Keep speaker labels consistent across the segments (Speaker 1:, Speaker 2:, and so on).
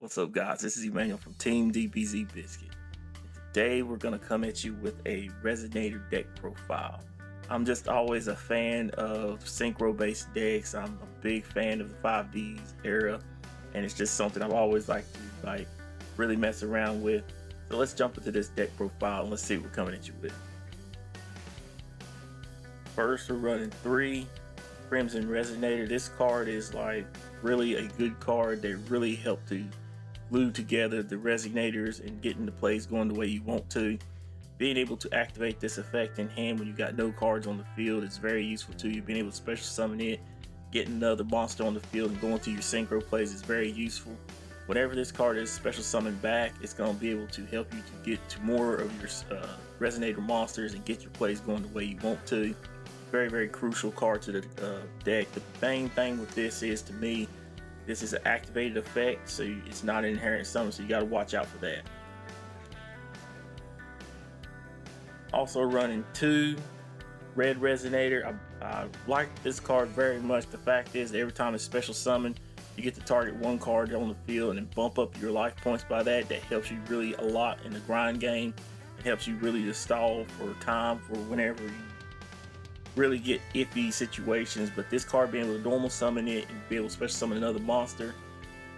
Speaker 1: What's up, guys? This is Emmanuel from TeamDBZ Biscuit. Today we're going to come at you with a Resonator deck profile. I'm just always a fan of synchro-based decks. I'm a big fan of the 5Ds era, and it's just something I've always liked to really mess around with. So let's jump into this deck profile and let's see what we're coming at you with. First, we're running 3 Crimson Resonator. This card is like really a good card. They really help to glue together the resonators and getting the plays going the way you want to. Being able to activate this effect in hand when you got no cards on the field is very useful to you. Being able to special summon it, getting another monster on the field and going through your synchro plays is very useful. Whenever this card is special summoned back, it's going to be able to help you to get to more of your resonator monsters and get your plays going the way you want to. Very, very crucial card to the deck. The main thing with this is, to me, this is an activated effect, so it's not an inherent summon, so you got to watch out for that. Also running 2 Red Resonator. I like this card very much. The fact is, every time it's special summoned, you get to target one card on the field and then bump up your life points by that. That helps you really a lot in the grind game. It helps you really to stall for time for whenever you really get iffy situations, but this card being able to normal summon it and be able to special summon another monster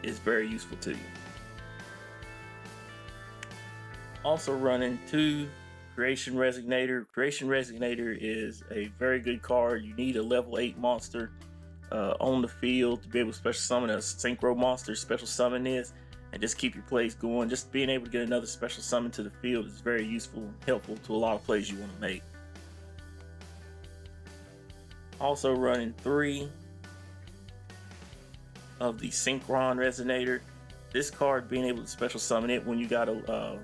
Speaker 1: is very useful to you. Also running 2 Creation Resonator. Creation Resonator is a very good card. You need a level 8 monster on the field to be able to special summon a synchro monster, special summon this, and just keep your plays going. Just being able to get another special summon to the field is very useful and helpful to a lot of plays you want to make. Also running 3 of the Synchron Resonator. This card, being able to special summon it when you got a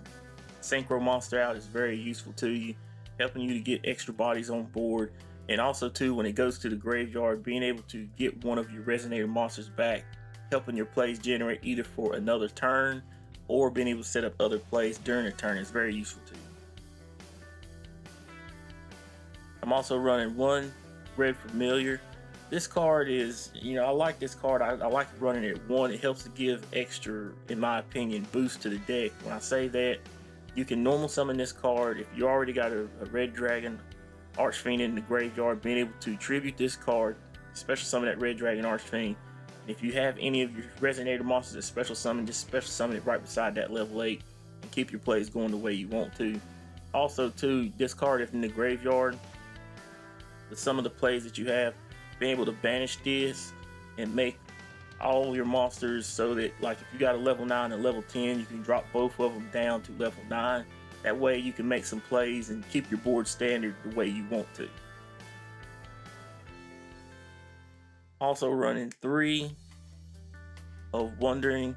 Speaker 1: synchro monster out, is very useful to you, helping you to get extra bodies on board. And also too, when it goes to the graveyard, being able to get one of your Resonator monsters back, helping your plays generate either for another turn or being able to set up other plays during a turn is very useful to you. I'm also running 1 Red Familiar. This card is, I like this card. I like running it 1. It helps to give extra, in my opinion, boost to the deck. When I say that, you can normal summon this card if you already got a red dragon Archfiend in the graveyard. Being able to tribute this card, special summon that red dragon Archfiend. And if you have any of your Resonator monsters that special summon, just special summon it right beside that level 8 and keep your plays going the way you want to. Also too, this card, if in the graveyard, with some of the plays that you have, being able to banish this and make all your monsters so that, like, if you got a level 9 and level 10, you can drop both of them down to level 9. That way you can make some plays and keep your board standard the way you want to. Also running 3 of Wandering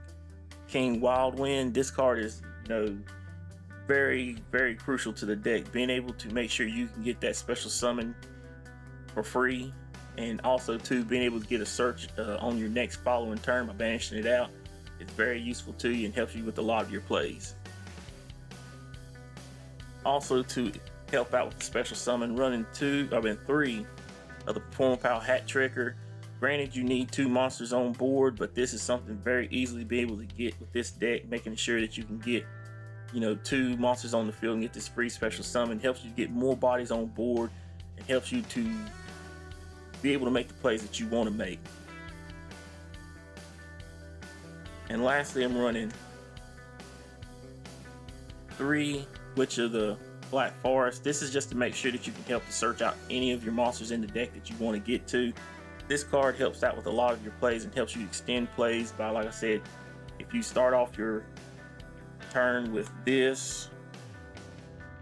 Speaker 1: King Wildwind. This card is, very, very crucial to the deck. Being able to make sure you can get that special summon for free, and also too, being able to get a search on your next following turn by banishing it out is very useful to you and helps you with a lot of your plays. Also to help out with the special summon, running 3 of the Performapal Hat Tricker. Granted, you need 2 monsters on board, but this is something very easily be able to get with this deck, making sure that you can get 2 monsters on the field and get this free special summon. Helps you get more bodies on board and helps you to be able to make the plays that you want to make. And lastly, I'm running 3 Witch of the Black Forest. This is just to make sure that you can help to search out any of your monsters in the deck that you want to get to. This card helps out with a lot of your plays and helps you extend plays by, like I said, if you start off your turn with this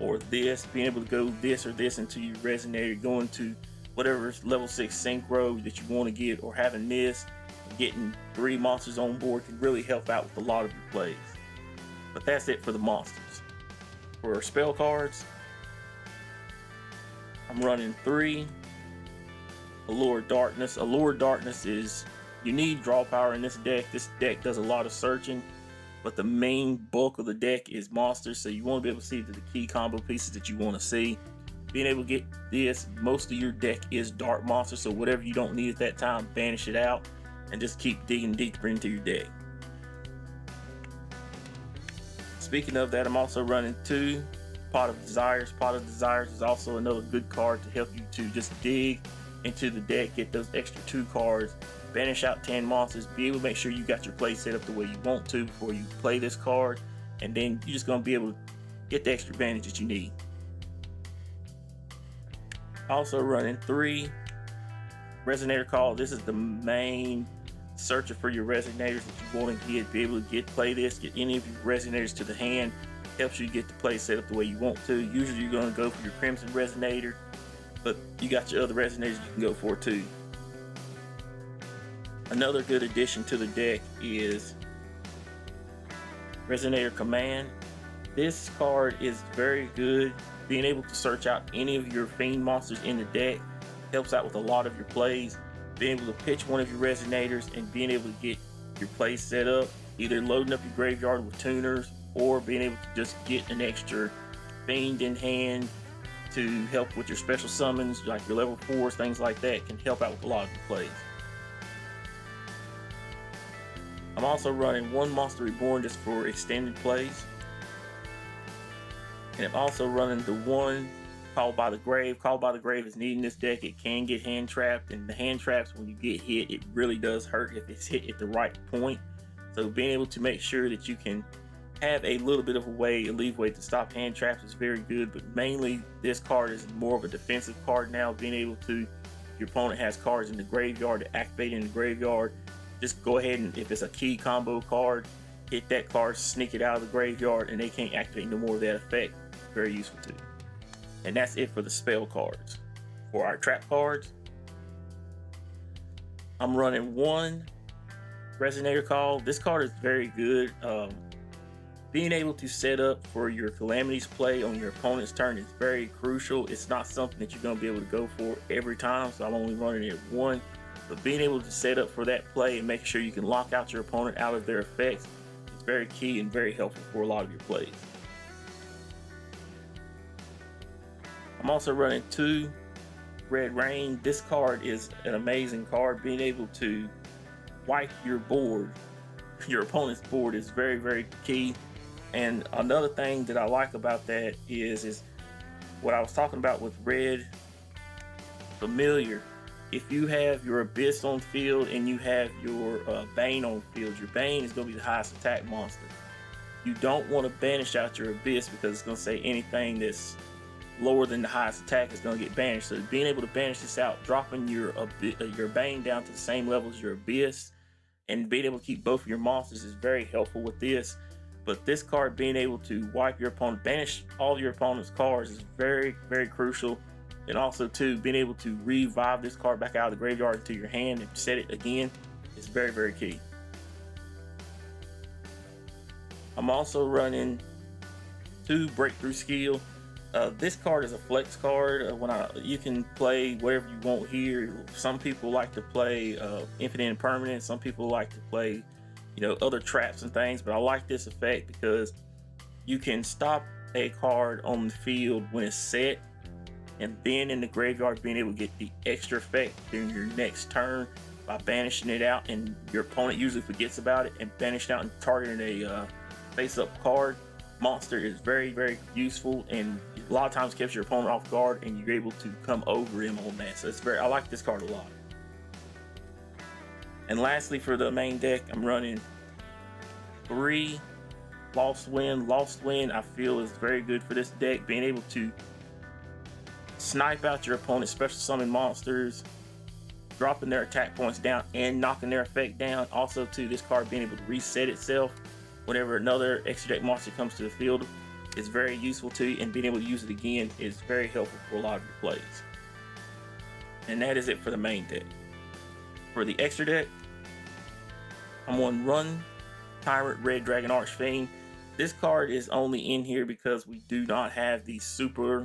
Speaker 1: or this, being able to go this or this into your Resonator, going to whatever level 6 synchro that you want to get, or having this, getting 3 monsters on board can really help out with a lot of your plays. But that's it for the monsters. For spell cards, I'm running 3 Allure Darkness. Allure Darkness is, you need draw power in this deck. This deck does a lot of searching, but the main bulk of the deck is monsters, so you want to be able to see the key combo pieces that you want to see. Being able to get this, most of your deck is dark monsters, so whatever you don't need at that time, banish it out and just keep digging deeper into your deck. Speaking of that, I'm also running 2 Pot of Desires. Pot of Desires is also another good card to help you to just dig into the deck, get those extra 2 cards, banish out 10 monsters, be able to make sure you got your play set up the way you want to before you play this card, and then you're just going to be able to get the extra advantage that you need. Also running 3 Resonator Call. This is the main searcher for your Resonators that you want to get, be able to play this, get any of your Resonators to the hand. Helps you get the play set up the way you want to. Usually you're going to go for your Crimson Resonator, but you got your other Resonators you can go for too. Another good addition to the deck is Resonator Command. This card is very good. Being able to search out any of your Fiend monsters in the deck helps out with a lot of your plays. Being able to pitch one of your Resonators and being able to get your plays set up, either loading up your graveyard with tuners or being able to just get an extra Fiend in hand to help with your special summons, like your level 4s, things like that, can help out with a lot of your plays. I'm also running 1 Monster Reborn just for extended plays. And I'm also running the 1 Called by the Grave. Called by the Grave is needed in this deck. It can get hand trapped, and the hand traps, when you get hit, it really does hurt if it's hit at the right point. So being able to make sure that you can have a little bit of a leeway to stop hand traps is very good, but mainly this card is more of a defensive card now. Being able to, if your opponent has cards in the graveyard, to activate in the graveyard, just go ahead and, if it's a key combo card, hit that card, sneak it out of the graveyard, and they can't activate no more of that effect. Very useful too. And that's it for the spell cards. For our trap cards, I'm running 1 Resonator Call. This card is very good. Being able to set up for your Calamities play on your opponent's turn is very crucial. It's not something that you're going to be able to go for every time, so I'm only running it 1. But being able to set up for that play and making sure you can lock out your opponent out of their effects is very key and very helpful for a lot of your plays. I'm also running 2 Red Rain. This card is an amazing card. Being able to wipe your board, your opponent's board, is very, very key. And another thing that I like about that is what I was talking about with Red Familiar. If you have your Abyss on field and you have your Bane on field, your Bane is going to be the highest attack monster. You don't want to banish out your Abyss because it's going to say anything that's lower than the highest attack is going to get banished. So being able to banish this out, dropping your Bane down to the same level as your Abyss, and being able to keep both of your monsters is very helpful with this. But this card, being able to wipe your opponent, banish all your opponent's cards, is very, very crucial. And also too, being able to revive this card back out of the graveyard into your hand and set it again is very, very key. I'm also running 2 Breakthrough Skill. This card is a flex card. You can play whatever you want here. Some people like to play Infinite Impermanence. Some people like to play, other traps and things. But I like this effect because you can stop a card on the field when it's set, and then in the graveyard being able to get the extra effect during your next turn by banishing it out, and your opponent usually forgets about it, and banishing out and targeting a face-up card monster is very, very useful, and a lot of times keeps your opponent off guard and you're able to come over him on that. So I like this card a lot. And lastly, for the main deck, I'm running 3 Lost Wind. Lost Wind I feel is very good for this deck, being able to snipe out your opponent's special summon monsters, dropping their attack points down and knocking their effect down. Also too, this card being able to reset itself whenever another extra deck monster comes to the field is very useful to you, and being able to use it again is very helpful for a lot of your plays. And that is it for the main deck. For the extra deck, I'm on Run Tyrant Red Dragon Archfiend. This card is only in here because we do not have the Super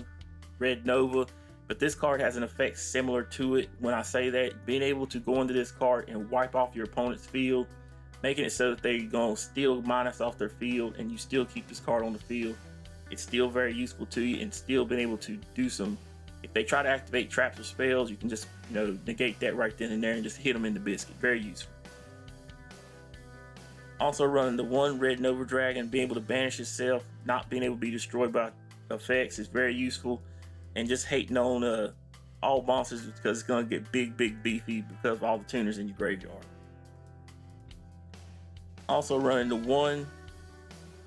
Speaker 1: Red Nova, but this card has an effect similar to it. When I say that, being able to go into this card and wipe off your opponent's field, making it so that they're going to steal minus off their field and you still keep this card on the field, it's still very useful to you, and still being able to do some, if they try to activate traps or spells, you can just negate that right then and there and just hit them in the biscuit. Very useful. Also running the one red Nova Dragon, being able to banish itself, not being able to be destroyed by effects is very useful. And just hating on all monsters because it's going to get big beefy because of all the tuners in your graveyard. Also running the one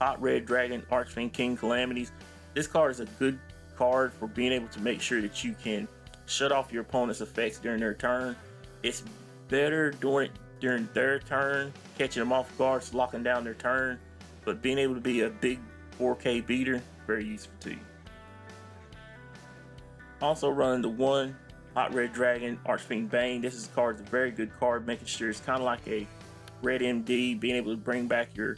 Speaker 1: hot red dragon Archfiend King Calamities. This card is a good card for being able to make sure that you can shut off your opponent's effects during their turn. It's better doing it during their turn, catching them off guard, locking down their turn, but being able to be a big 4K beater, very useful to you. Also running the one hot red dragon Archfiend Bane. This card is a very good card, making sure it's kind of like a red MD, being able to bring back your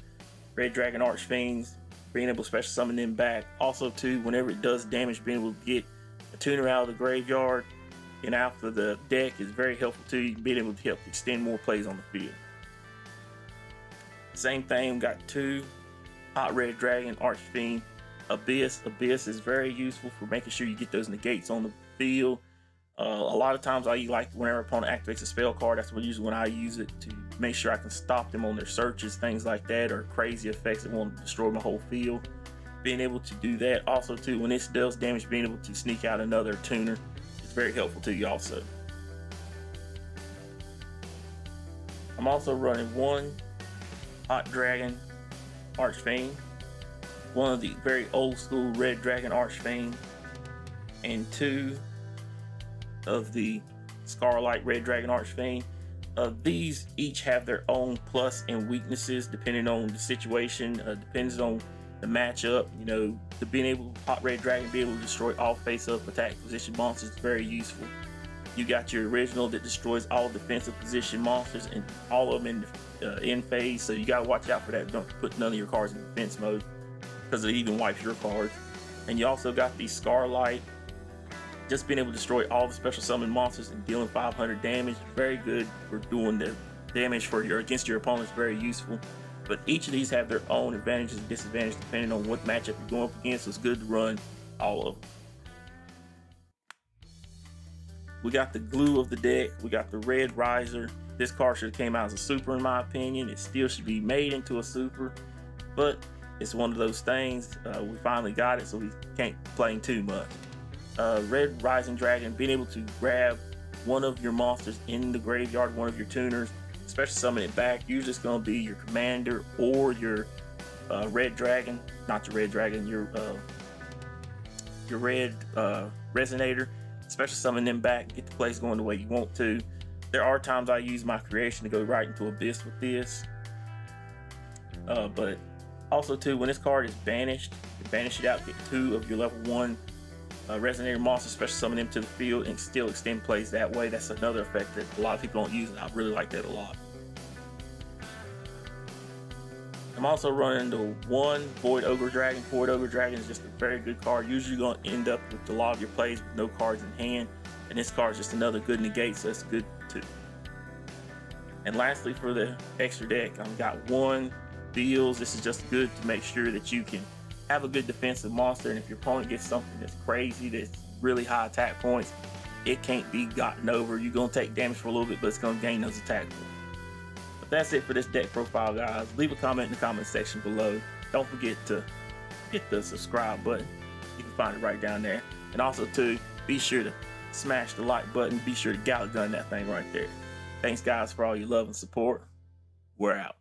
Speaker 1: red dragon Archfiends, being able to special summon them back. Also too, whenever it does damage, being able to get a tuner out of the graveyard and out of the deck is very helpful to you, being able to help extend more plays on the field. Same thing, got two hot red dragon Archfiend Abyss. Abyss is very useful for making sure you get those negates on the field. A lot of times I like whenever opponent activates a spell card, that's usually when I use it to make sure I can stop them on their searches, things like that, or crazy effects that want to destroy my whole field. Being able to do that. Also too, when it does damage, being able to sneak out another tuner is very helpful to you also. I'm also running one hot dragon Archfiend, one of the very old school red dragon Archfiend, and two of the Scarlight red dragon Archfiend. These each have their own plus and weaknesses depending on the situation, depends on the matchup. You know, to being able, hot red dragon, be able to destroy all face-up attack position monsters is very useful. You got your original that destroys all defensive position monsters and all of them in end phase, so you gotta watch out for that. Don't put none of your cards in defense mode because it even wipes your cards. And you also got the Scarlight, just being able to destroy all the special summon monsters and dealing 500 damage. Very good for doing the damage for your against your opponents, very useful. But each of these have their own advantages and disadvantages depending on what matchup you're going up against, so it's good to run all of them. We got the glue of the deck. We got the red riser. This card should have came out as a super in my opinion. It still should be made into a super, but it's one of those things. We finally got it, so we can't complain too much. Red Rising Dragon, being able to grab one of your monsters in the graveyard, one of your tuners, special summon it back. Usually it's going to be your commander or your red dragon, not your red dragon, your red Resonator. Special summon them back, get the plays going the way you want to. There are times I use my creation to go right into Abyss with this. But also too, when this card is banished, you banish it out, get two of your level 1 Resonator monsters, special summon them to the field, and still extend plays that way. That's another effect that a lot of people don't use, and I really like that a lot. I'm also running the one Void Ogre Dragon. Void Ogre Dragon is just a very good card. Usually you're going to end up with a lot of your plays with no cards in hand, and this card is just another good negate, so that's good too. And lastly, for the extra deck, I've got one Deals. This is just good to make sure that you can have a good defensive monster, and if your opponent gets something that's crazy, that's really high attack points, it can't be gotten over. You're going to take damage for a little bit, but it's going to gain those attack points. But that's it for this deck profile, guys. Leave a comment in the comment section below. Don't forget to hit the subscribe button. You can find it right down there. And also too, be sure to smash the like button. Be sure to Gallop gun that thing right there. Thanks guys for all your love and support. We're out.